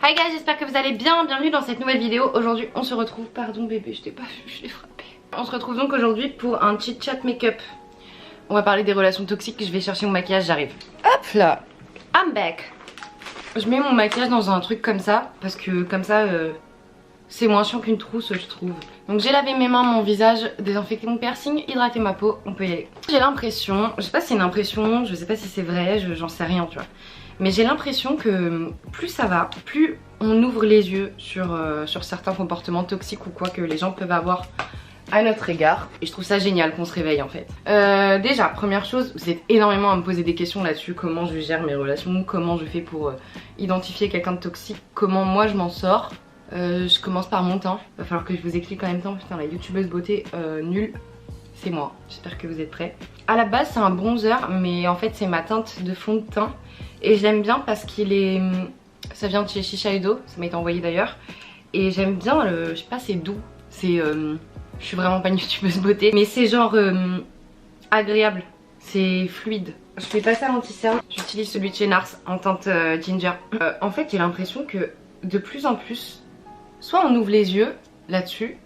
Hi guys, j'espère que vous allez bien, bienvenue dans cette nouvelle vidéo. Aujourd'hui on se retrouve, pardon bébé, je t'ai pas vu, je l'ai frappé. On se retrouve donc aujourd'hui pour un chit chat make-up. On va parler des relations toxiques, je vais chercher mon maquillage, j'arrive. Hop là, I'm back. Je mets mon maquillage dans un truc comme ça, parce que comme ça c'est moins chiant qu'une trousse je trouve. Donc j'ai lavé mes mains, mon visage, désinfecté mon piercing, hydraté ma peau, on peut y aller. J'ai l'impression, je sais pas si c'est une impression, je sais pas si c'est vrai, j'en sais rien tu vois. Mais j'ai l'impression que plus ça va, plus on ouvre les yeux sur certains comportements toxiques ou quoi que les gens peuvent avoir à notre égard. Et je trouve ça génial qu'on se réveille en fait. Déjà, première chose, vous êtes énormément à me poser des questions là-dessus. Comment je gère mes relations, comment je fais pour identifier quelqu'un de toxique, comment moi je m'en sors. Je commence par mon teint. Va falloir que je vous explique en même temps. Putain, la youtubeuse beauté nulle, c'est moi. J'espère que vous êtes prêts. À la base c'est un bronzer, mais en fait c'est ma teinte de fond de teint. Et je l'aime bien parce qu'il est... Ça vient de chez Shiseido, ça m'a été envoyé d'ailleurs. Et j'aime bien, je sais pas, c'est doux. C'est... Je suis vraiment pas une youtubeuse beauté. Mais c'est genre agréable. C'est fluide. Je fais passer à l'anti-cerne. J'utilise celui de chez Nars en teinte ginger. En fait j'ai l'impression que de plus en plus, soit on ouvre les yeux là-dessus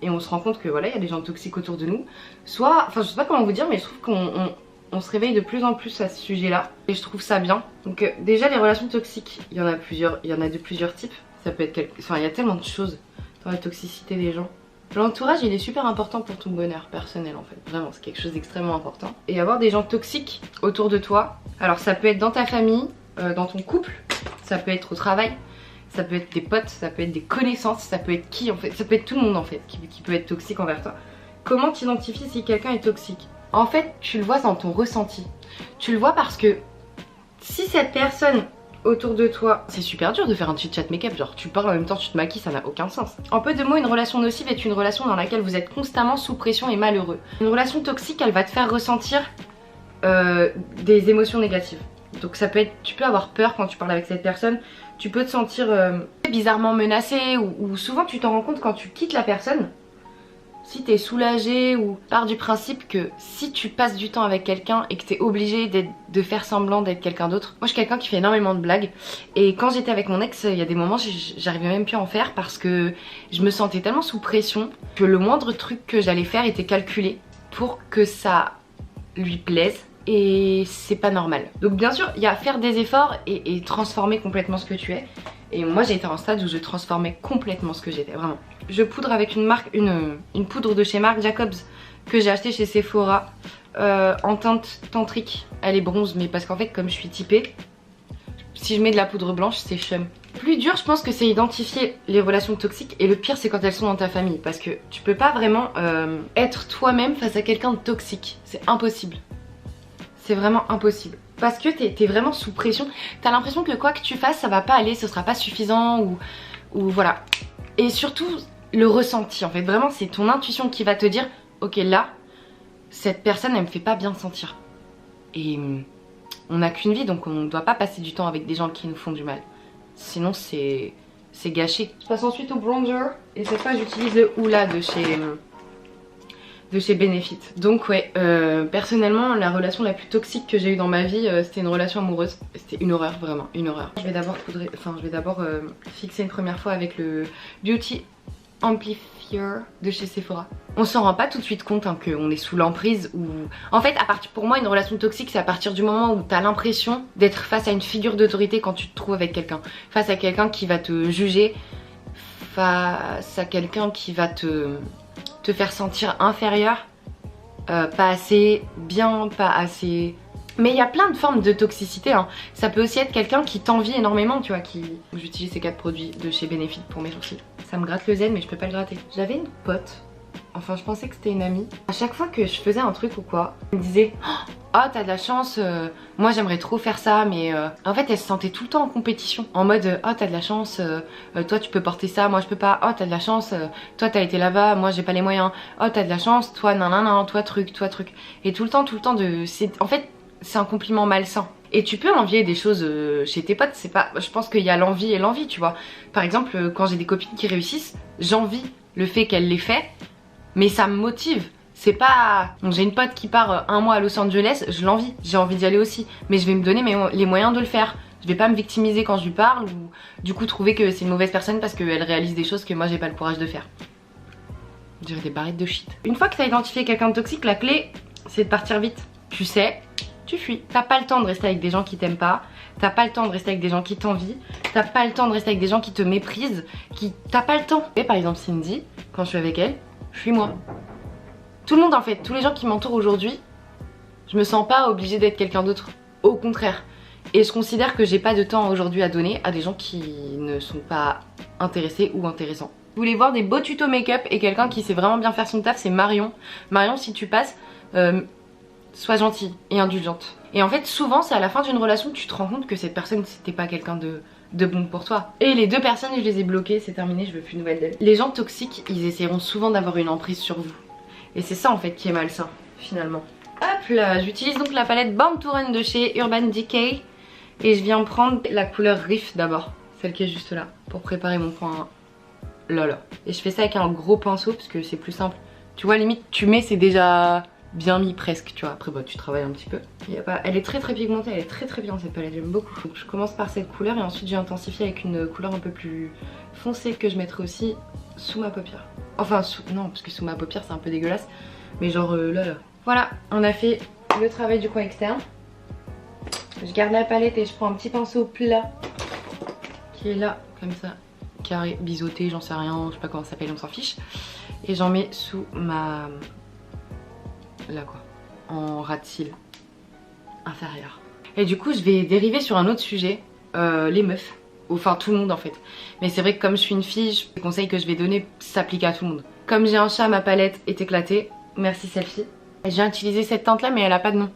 et on se rend compte que voilà, il y a des gens toxiques autour de nous. Soit, enfin je sais pas comment vous dire, mais je trouve qu'on se réveille de plus en plus à ce sujet-là et je trouve ça bien. Donc déjà les relations toxiques, il y en a plusieurs, il y en a de plusieurs types. Ça peut être enfin il y a tellement de choses dans la toxicité des gens. L'entourage il est super important pour ton bonheur personnel en fait, vraiment c'est quelque chose d'extrêmement important. Et avoir des gens toxiques autour de toi, alors ça peut être dans ta famille, dans ton couple, ça peut être au travail, ça peut être des potes, ça peut être des connaissances, ça peut être qui en fait, ça peut être tout le monde en fait qui peut être toxique envers toi. Comment t'identifies si quelqu'un est toxique? En fait tu le vois dans ton ressenti. Tu le vois parce que si cette personne autour de toi, c'est super dur de faire un chit chat make-up, genre tu parles en même temps tu te maquilles, ça n'a aucun sens. En peu de mots, une relation nocive est une relation dans laquelle vous êtes constamment sous pression et malheureux. Une relation toxique, elle va te faire ressentir des émotions négatives. Donc ça peut être, tu peux avoir peur quand tu parles avec cette personne, tu peux te sentir bizarrement menacé ou souvent tu t'en rends compte quand tu quittes la personne. Si t'es soulagé ou pars du principe que si tu passes du temps avec quelqu'un et que t'es obligé de faire semblant d'être quelqu'un d'autre. Moi je suis quelqu'un qui fait énormément de blagues et quand j'étais avec mon ex, il y a des moments j'arrivais même plus à en faire parce que je me sentais tellement sous pression que le moindre truc que j'allais faire était calculé pour que ça lui plaise. Et c'est pas normal. Donc bien sûr il y a faire des efforts et transformer complètement ce que tu es. Et moi j'ai été à un stade où je transformais complètement ce que j'étais, vraiment. Je poudre avec une marque, une poudre de chez Marc Jacobs que j'ai acheté chez Sephora en teinte tantrique. Elle est bronze mais parce qu'en fait comme je suis typée, si je mets de la poudre blanche c'est chum. Le plus dur je pense que c'est identifier les relations toxiques et le pire c'est quand elles sont dans ta famille. Parce que tu peux pas vraiment être toi-même face à quelqu'un de toxique, c'est impossible. C'est vraiment impossible. Parce que t'es vraiment sous pression. T'as l'impression que quoi que tu fasses, ça va pas aller, ce sera pas suffisant ou voilà. Et surtout, le ressenti en fait. Vraiment, c'est ton intuition qui va te dire ok là, cette personne elle me fait pas bien sentir. Et on n'a qu'une vie donc on ne doit pas passer du temps avec des gens qui nous font du mal. Sinon c'est gâché. Je passe ensuite au bronzer. Et cette fois j'utilise le Hoola de chez Benefit. Donc ouais, personnellement la relation la plus toxique que j'ai eue dans ma vie c'était une relation amoureuse. C'était une horreur, vraiment une horreur. Je vais d'abord poudrer, enfin je vais d'abord fixer une première fois avec le Beauty Amplifier de chez Sephora. On s'en rend pas tout de suite compte hein, qu'on est sous l'emprise ou... En fait pour moi une relation toxique c'est à partir du moment où t'as l'impression d'être face à une figure d'autorité quand tu te trouves avec quelqu'un. Face à quelqu'un qui va te juger, face à quelqu'un qui va te faire sentir inférieur, pas assez bien, pas assez... Mais il y a plein de formes de toxicité hein. Ça peut aussi être quelqu'un qui t'envie énormément, tu vois, qui... J'utilise ces 4 produits de chez Benefit pour mes sourcils. Ça me gratte le zen mais je peux pas le gratter. J'avais une pote, enfin je pensais que c'était une amie. À chaque fois que je faisais un truc ou quoi, elle me disait oh t'as de la chance, moi j'aimerais trop faire ça mais en fait elle se sentait tout le temps en compétition. En mode oh t'as de la chance, toi tu peux porter ça, moi je peux pas. Oh t'as de la chance, toi t'as été là-bas, moi j'ai pas les moyens. Oh t'as de la chance, toi nan nan nan, toi truc. Et tout le temps de... En fait c'est un compliment malsain. Et tu peux envier des choses chez tes potes, c'est pas... Je pense qu'il y a l'envie et l'envie tu vois. Par exemple quand j'ai des copines qui réussissent, j'envie le fait qu'elles l'aient fait, mais ça me motive. C'est pas... J'ai une pote qui part un mois à Los Angeles, je l'envie, j'ai envie d'y aller aussi. Mais je vais me donner les moyens de le faire. Je vais pas me victimiser quand je lui parle ou du coup trouver que c'est une mauvaise personne parce qu'elle réalise des choses que moi j'ai pas le courage de faire. Je dirais des barrettes de shit. Une fois que t'as identifié quelqu'un de toxique, la clé c'est de partir vite. Tu sais, tu fuis. T'as pas le temps de rester avec des gens qui t'aiment pas. T'as pas le temps de rester avec des gens qui t'envient. T'as pas le temps de rester avec des gens qui te méprisent. T'as pas le temps. Et par exemple Cindy, quand je suis avec elle, je suis moi. Tout le monde en fait, tous les gens qui m'entourent aujourd'hui, je me sens pas obligée d'être quelqu'un d'autre. Au contraire. Et je considère que j'ai pas de temps aujourd'hui à donner à des gens qui ne sont pas intéressés ou intéressants. Vous voulez voir des beaux tutos make-up et quelqu'un qui sait vraiment bien faire son taf, c'est Marion. Marion, si tu passes, sois gentille et indulgente. Et en fait souvent c'est à la fin d'une relation que tu te rends compte que cette personne c'était pas quelqu'un de bon pour toi. Et les deux personnes je les ai bloquées, c'est terminé, je veux plus de nouvelles d'elles. Les gens toxiques ils essaieront souvent d'avoir une emprise sur vous. Et c'est ça en fait qui est malsain finalement. Hop là, j'utilise donc la palette Born to Run de chez Urban Decay. Et je viens prendre la couleur Riff d'abord, celle qui est juste là, pour préparer mon point là. Et je fais ça avec un gros pinceau parce que c'est plus simple. Tu vois limite tu mets c'est déjà bien mis presque, tu vois. Après bah tu travailles un petit peu. Elle est très pigmentée, elle est très bien cette palette, j'aime beaucoup. Donc je commence par cette couleur et ensuite j'ai intensifié avec une couleur un peu plus foncée que je mettrai aussi sous ma paupière. Enfin non parce que sous ma paupière c'est un peu dégueulasse. Mais genre là. Voilà, on a fait le travail du coin externe. Je garde la palette et je prends un petit pinceau plat qui est là, comme ça, carré, biseauté, j'en sais rien, je sais pas comment ça s'appelle, on s'en fiche. Et j'en mets sous ma... là quoi, en ras de cils inférieur. Et du coup je vais dériver sur un autre sujet, les meufs. Enfin tout le monde en fait. Mais c'est vrai que comme je suis une fille, les conseils que je vais donner s'appliquent à tout le monde. Comme j'ai un chat, ma palette est éclatée. Merci Selfie. J'ai utilisé cette teinte là mais elle a pas de nom.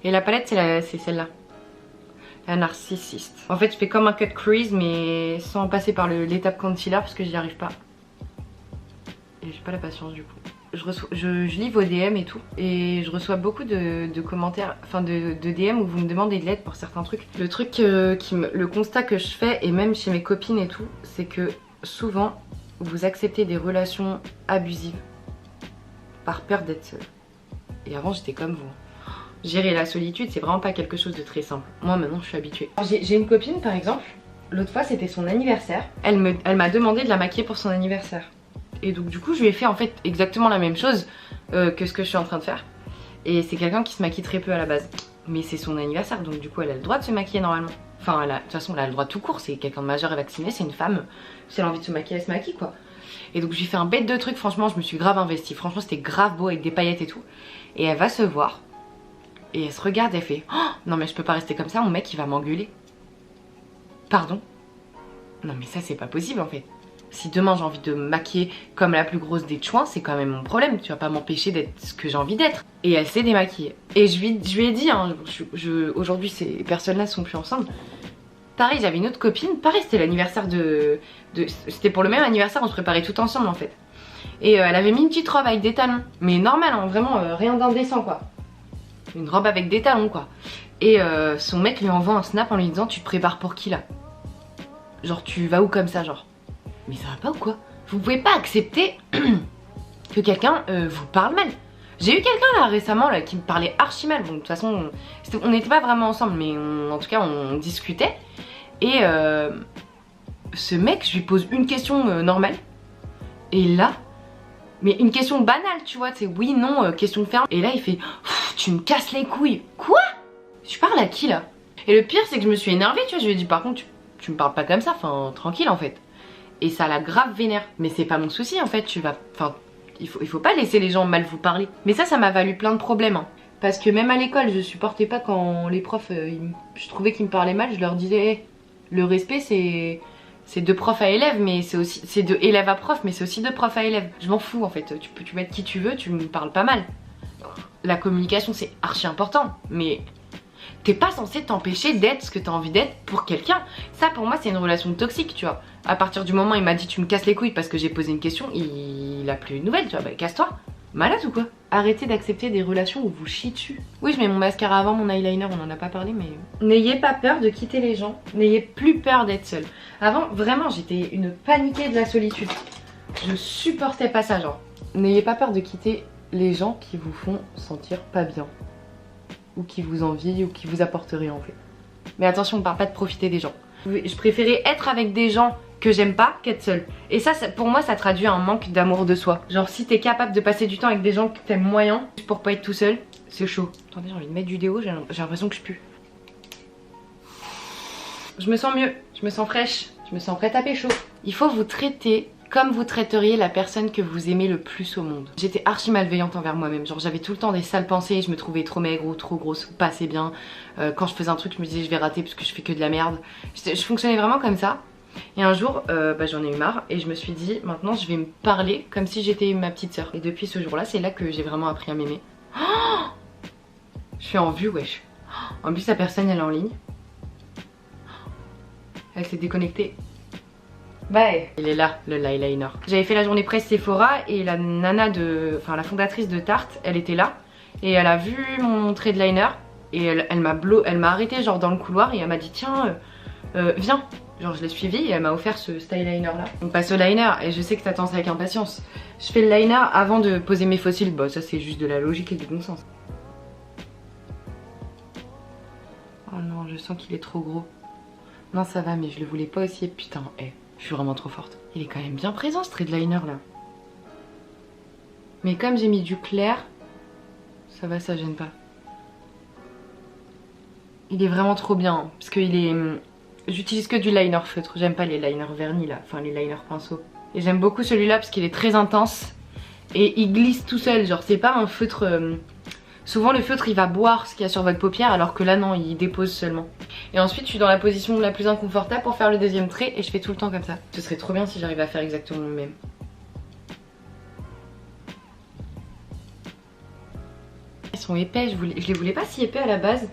Et la palette c'est celle-là. La Narcissiste. En fait je fais comme un cut crease mais sans passer par l'étape concealer parce que j'y arrive pas. Et j'ai pas la patience du coup. Je lis vos DM et tout. Et je reçois beaucoup de commentaires, enfin de DM où vous me demandez de l'aide pour certains trucs. Le truc le constat que je fais et même chez mes copines et tout, c'est que souvent vous acceptez des relations abusives par peur d'être seule. Et avant j'étais comme vous. Gérer la solitude c'est vraiment pas quelque chose de très simple. Moi maintenant je suis habituée. J'ai une copine par exemple, l'autre fois c'était son anniversaire. Elle m'a demandé de la maquiller pour son anniversaire. Et donc du coup je lui ai fait en fait exactement la même chose que ce que je suis en train de faire. Et c'est quelqu'un qui se maquille très peu à la base. Mais c'est son anniversaire donc du coup elle a le droit de se maquiller normalement. Enfin de toute façon elle a le droit tout court, c'est quelqu'un de majeur et vacciné, c'est une femme. Si elle a envie de se maquiller elle se maquille quoi. Et donc j'ai fait un bête de trucs, franchement je me suis grave investie. Franchement c'était grave beau avec des paillettes et tout. Et elle va se voir. Et elle se regarde, elle fait oh, non mais je peux pas rester comme ça, mon mec il va m'engueuler. Pardon? Non mais ça c'est pas possible en fait. Si demain j'ai envie de me maquiller comme la plus grosse des chouins, c'est quand même mon problème. Tu vas pas m'empêcher d'être ce que j'ai envie d'être. Et elle s'est démaquillée. Et je lui ai dit, hein, aujourd'hui ces personnes-là sont plus ensemble. Pareil, j'avais une autre copine, pareil c'était l'anniversaire c'était pour le même anniversaire, on se préparait tout ensemble en fait. Et elle avait mis une petite robe avec des talons. Mais normal, hein, vraiment rien d'indécent quoi. Une robe avec des talons quoi. Et son mec lui envoie un snap en lui disant tu te prépares pour qui là? Genre tu vas où comme ça genre? Mais ça va pas ou quoi? Vous pouvez pas accepter que quelqu'un vous parle mal. J'ai eu quelqu'un là récemment là, qui me parlait archi mal. Bon de toute façon on n'était pas vraiment ensemble mais en tout cas on discutait. Et ce mec je lui pose une question normale. Et là, mais une question banale tu vois, c'est oui, non, question ferme. Et là il fait tu me casses les couilles. Quoi? Tu parles à qui là? Et le pire c'est que je me suis énervée tu vois, je lui ai dit par contre tu me parles pas comme ça, enfin tranquille en fait. Et ça la grave vénère. Mais c'est pas mon souci en fait, enfin il faut pas laisser les gens mal vous parler. Mais ça m'a valu plein de problèmes hein. Parce que même à l'école je supportais pas quand les profs, je trouvais qu'ils me parlaient mal, je leur disais hey, le respect c'est de prof à élève, mais c'est de élève à prof, mais c'est aussi de prof à élève. Je m'en fous en fait, tu peux être qui tu veux, tu me parles pas mal. La communication c'est archi important, mais t'es pas censé t'empêcher d'être ce que t'as envie d'être pour quelqu'un. Ça pour moi c'est une relation toxique tu vois. À partir du moment où il m'a dit tu me casses les couilles parce que j'ai posé une question, il a plus de nouvelles tu vois, bah casse-toi. Malade ou quoi? Arrêtez d'accepter des relations où vous chiez dessus. Oui je mets mon mascara avant, mon eyeliner, on en a pas parlé mais... N'ayez pas peur de quitter les gens, n'ayez plus peur d'être seule. Avant vraiment j'étais une paniquée de la solitude. Je supportais pas ça genre. N'ayez pas peur de quitter les gens qui vous font sentir pas bien. Ou qui vous envient ou qui vous apportent rien en fait. Mais attention, on parle pas de profiter des gens. Je préférais être avec des gens que j'aime pas qu'être seule. Et ça, pour moi, ça traduit un manque d'amour de soi. Genre si t'es capable de passer du temps avec des gens que t'aimes moyen pour pas être tout seul, c'est chaud. Attendez, j'ai envie de mettre du déo, j'ai l'impression que je pue. Je me sens mieux, je me sens fraîche, je me sens prête à pécho. Il faut vous traiter comme vous traiteriez la personne que vous aimez le plus au monde. J'étais archi malveillante envers moi-même, genre j'avais tout le temps des sales pensées, je me trouvais trop maigre ou trop grosse ou pas assez bien. Quand je faisais un truc, je me disais je vais rater parce que je fais que de la merde. Je fonctionnais vraiment comme ça. Et un jour, j'en ai eu marre et je me suis dit maintenant je vais me parler comme si j'étais ma petite sœur. Et depuis ce jour-là, c'est là que j'ai vraiment appris à m'aimer. Oh, je suis en vue, wesh. En plus, la personne elle est en ligne. Elle s'est déconnectée. Bye. Il est là, le eyeliner. J'avais fait la journée presse Sephora et la nana enfin la fondatrice de Tarte, elle était là. Et elle a vu mon trait de liner et elle m'a arrêté genre dans le couloir et elle m'a dit tiens, viens. Genre je l'ai suivi et elle m'a offert ce style liner là. On passe au liner et je sais que t'attends ça avec impatience. Je fais le liner avant de poser mes faux cils. Bah ça c'est juste de la logique et du bon sens. Oh non, je sens qu'il est trop gros. Non ça va mais je le voulais pas aussi. Putain, je suis vraiment trop forte. Il est quand même bien présent ce trait de liner là. Mais comme j'ai mis du clair, ça va, ça gêne pas. Il est vraiment trop bien parce qu'il est... J'utilise que du liner feutre, j'aime pas les liners vernis là, enfin les liners pinceaux. Et j'aime beaucoup celui-là parce qu'il est très intense et il glisse tout seul, genre c'est pas un feutre... Souvent le feutre il va boire ce qu'il y a sur votre paupière alors que là non, il dépose seulement. Et ensuite je suis dans la position la plus inconfortable pour faire le deuxième trait et je fais tout le temps comme ça. Ce serait trop bien si j'arrive à faire exactement le même. Ils sont épais, je les voulais pas si épais à la base.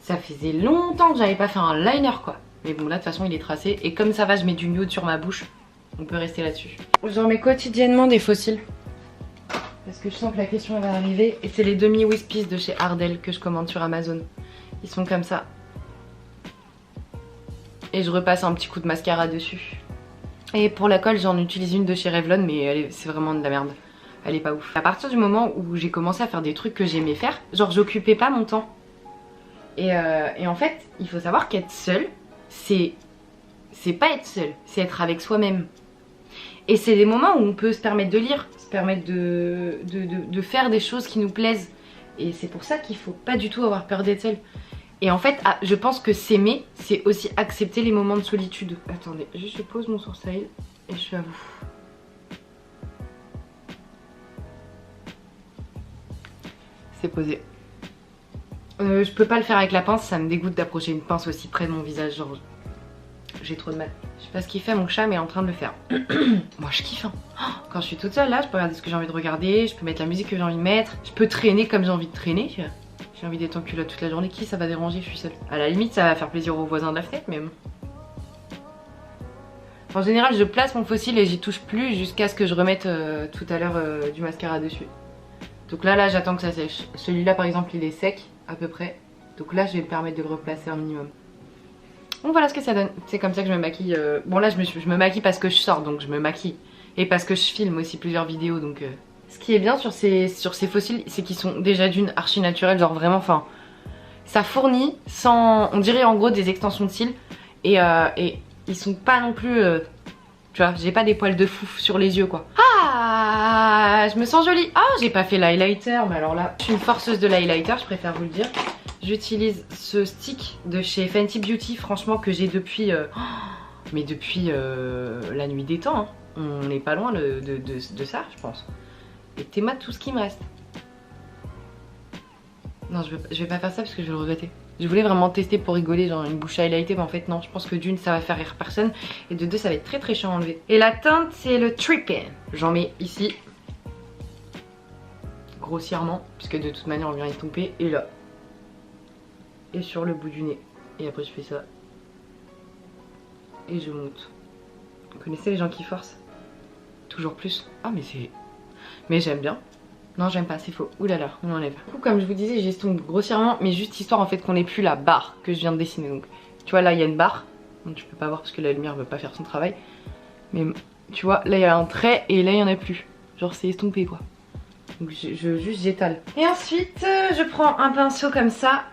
Ça faisait longtemps que j'avais pas fait un liner quoi. Mais bon là de toute façon il est tracé et comme ça va je mets du nude sur ma bouche. On peut rester là-dessus. J'en mets quotidiennement des fossiles. Parce que je sens que la question elle va arriver. Et c'est les demi Wispies de chez Ardell que je commande sur Amazon. Ils sont comme ça. Et je repasse un petit coup de mascara dessus. Et pour la colle j'en utilise une de chez Revlon mais c'est vraiment de la merde. Elle est pas ouf. À partir du moment où j'ai commencé à faire des trucs que j'aimais faire, genre j'occupais pas mon temps. Et en fait il faut savoir qu'être seule, c'est pas être seul, c'est être avec soi-même. Et c'est des moments où on peut se permettre de lire, se permettre de faire des choses qui nous plaisent. Et c'est pour ça qu'il faut pas du tout avoir peur d'être seul. Et en fait, je pense que s'aimer, c'est aussi accepter les moments de solitude. Attendez, juste je pose mon sourcil et je suis à vous. C'est posé. Je peux pas le faire avec la pince, ça me dégoûte d'approcher une pince aussi près de mon visage, genre j'ai trop de mal. Je sais pas ce qu'il fait, mon chat mais est en train de le faire. Moi je kiffe hein. Quand je suis toute seule là, je peux regarder ce que j'ai envie de regarder, je peux mettre la musique que j'ai envie de mettre, je peux traîner comme j'ai envie de traîner. J'ai envie d'être en culotte toute la journée, qui ça va déranger, je suis seule. À la limite ça va faire plaisir aux voisins de la fenêtre mais bon. En général je place mon faux cil et j'y touche plus jusqu'à ce que je remette tout à l'heure du mascara dessus. Donc là j'attends que ça sèche. Celui-là par exemple il est sec à peu près. Donc là je vais me permettre de le replacer un minimum. Donc voilà ce que ça donne. C'est comme ça que je me maquille. Bon là je me maquille parce que je sors donc je me maquille. Et parce que je filme aussi plusieurs vidéos donc... Ce qui est bien sur ces faux cils c'est qu'ils sont déjà d'une archi naturelle. Genre vraiment enfin... Ça fournit sans... On dirait en gros des extensions de cils. Et ils sont pas non plus... Tu vois, j'ai pas des poils de fou sur les yeux quoi. Ah, je me sens jolie. Ah, j'ai pas fait l'highlighter, mais alors là, je suis une forceuse de l'highlighter, je préfère vous le dire. J'utilise ce stick de chez Fenty Beauty, franchement, que j'ai depuis... mais depuis la nuit des temps. Hein. On n'est pas loin de ça, je pense. Et t'es mat tout ce qui me reste. Non, je vais pas faire ça parce que je vais le regretter. Je voulais vraiment tester pour rigoler, genre une bouche highlightée, mais en fait non, je pense que d'une ça va faire rire personne et de deux ça va être très très chiant à enlever. Et la teinte c'est le Trippin. J'en mets ici, grossièrement, puisque de toute manière on vient y tomber, et là. Et sur le bout du nez. Et après je fais ça. Et je monte. Vous connaissez les gens qui forcent? Toujours plus. Ah mais c'est... Mais j'aime bien. Non j'aime pas, c'est faux. Ouh là là, on enlève. Du coup comme je vous disais j'estompe grossièrement mais juste histoire en fait qu'on ait plus la barre que je viens de dessiner. Donc tu vois là il y a une barre. Donc tu peux pas voir parce que la lumière veut pas faire son travail. Mais tu vois là il y a un trait et là il y en a plus. Genre c'est estompé quoi. Donc juste j'étale. Et ensuite je prends un pinceau comme ça.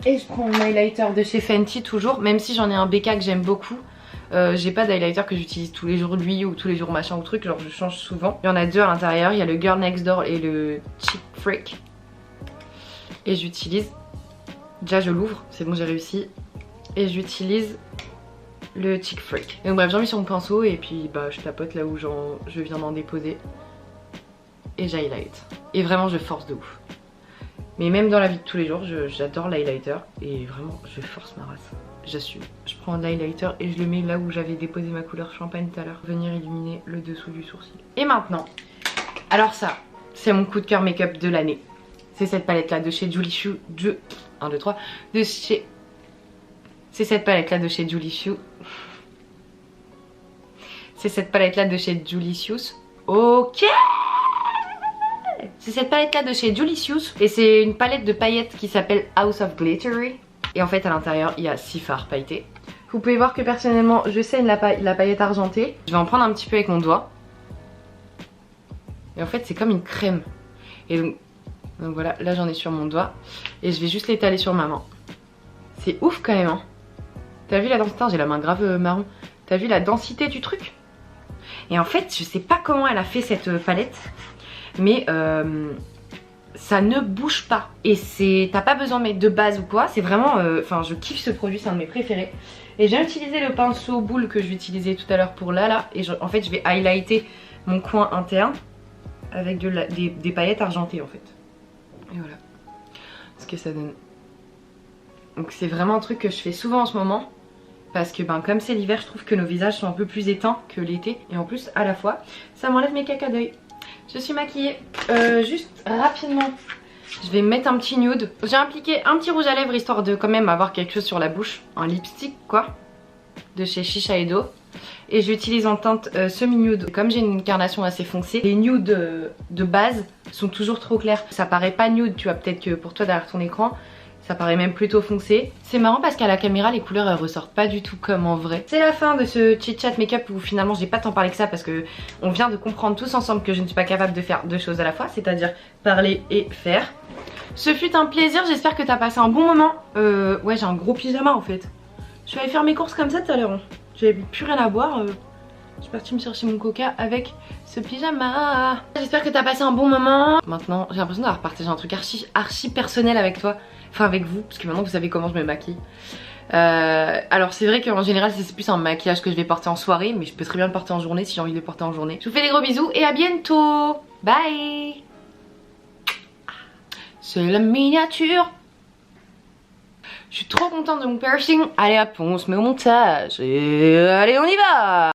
Et je prends mon highlighter de chez Fenty toujours, même si j'en ai un BK que j'aime beaucoup. J'ai pas d'highlighter que j'utilise tous les jours lui ou tous les jours machin ou truc, genre je change souvent. Il y en a deux à l'intérieur, il y a le Girl Next Door et le Chick Freak. Et j'utilise, déjà je l'ouvre, c'est bon j'ai réussi. Et j'utilise le Chick Freak. Donc bref, j'en mets sur mon pinceau et puis bah je tapote là où je viens d'en déposer. Et j'highlight. Et vraiment je force de ouf. Mais même dans la vie de tous les jours, j'adore l'highlighter. Et vraiment je force ma race. J'assume. Je prends l'highlighter et je le mets là où j'avais déposé ma couleur champagne tout à l'heure. Venir illuminer le dessous du sourcil. Et maintenant, alors ça, c'est mon coup de cœur make-up de l'année. C'est cette palette là de chez Julie Chou. 1, 2, 3. De chez... C'est cette palette là de chez Julie Chou. C'est cette palette là de chez Julie Chou. Ok. C'est cette palette là de chez Julie Chou. Et c'est une palette de paillettes qui s'appelle House of Glittery. Et en fait à l'intérieur il y a 6 fards pailletés. Vous pouvez voir que personnellement je saigne la paillette argentée. Je vais en prendre un petit peu avec mon doigt. Et en fait c'est comme une crème. Et donc voilà, là j'en ai sur mon doigt. Et je vais juste l'étaler sur ma main. C'est ouf quand même hein. T'as vu la densité? J'ai la main grave marron. T'as vu la densité du truc? Et en fait je sais pas comment elle a fait cette palette. Mais ça ne bouge pas. Et t'as pas besoin de mettre de base ou quoi. C'est vraiment, enfin je kiffe ce produit, c'est un de mes préférés. Et j'ai utilisé le pinceau boule que j'utilisais tout à l'heure pour là. Et en fait je vais highlighter mon coin interne avec des paillettes argentées en fait. Et voilà ce que ça donne. Donc c'est vraiment un truc que je fais souvent en ce moment. Parce que ben, comme c'est l'hiver, je trouve que nos visages sont un peu plus éteints que l'été. Et en plus, à la fois, ça m'enlève mes caca d'œil. Je suis maquillée. Juste rapidement, je vais mettre un petit nude. J'ai appliqué un petit rouge à lèvres histoire de quand même avoir quelque chose sur la bouche. Un lipstick quoi. De chez Shiseido. Et j'utilise en teinte semi-nude. Comme j'ai une carnation assez foncée, les nudes de base sont toujours trop clairs. Ça paraît pas nude, tu vois, peut-être que pour toi derrière ton écran. Ça paraît même plutôt foncé. C'est marrant parce qu'à la caméra les couleurs elles ressortent pas du tout comme en vrai. C'est la fin de ce chit chat make-up où finalement j'ai pas tant parlé que ça parce que on vient de comprendre tous ensemble que je ne suis pas capable de faire deux choses à la fois, c'est-à-dire parler et faire. Ce fut un plaisir, j'espère que t'as passé un bon moment. Ouais j'ai un gros pyjama en fait. Je suis allée faire mes courses comme ça tout à l'heure. J'avais plus rien à boire. Je suis partie me chercher mon coca avec ce pyjama. J'espère que t'as passé un bon moment. Maintenant j'ai l'impression d'avoir partagé un truc archi personnel avec toi. Enfin avec vous, parce que maintenant vous savez comment je me maquille. Alors c'est vrai qu'en général c'est plus un maquillage que je vais porter en soirée, mais je peux très bien le porter en journée si j'ai envie de le porter en journée. Je vous fais des gros bisous et à bientôt. Bye. C'est la miniature. Je suis trop contente de mon piercing. Allez hop, on se met au montage. Et allez on y va.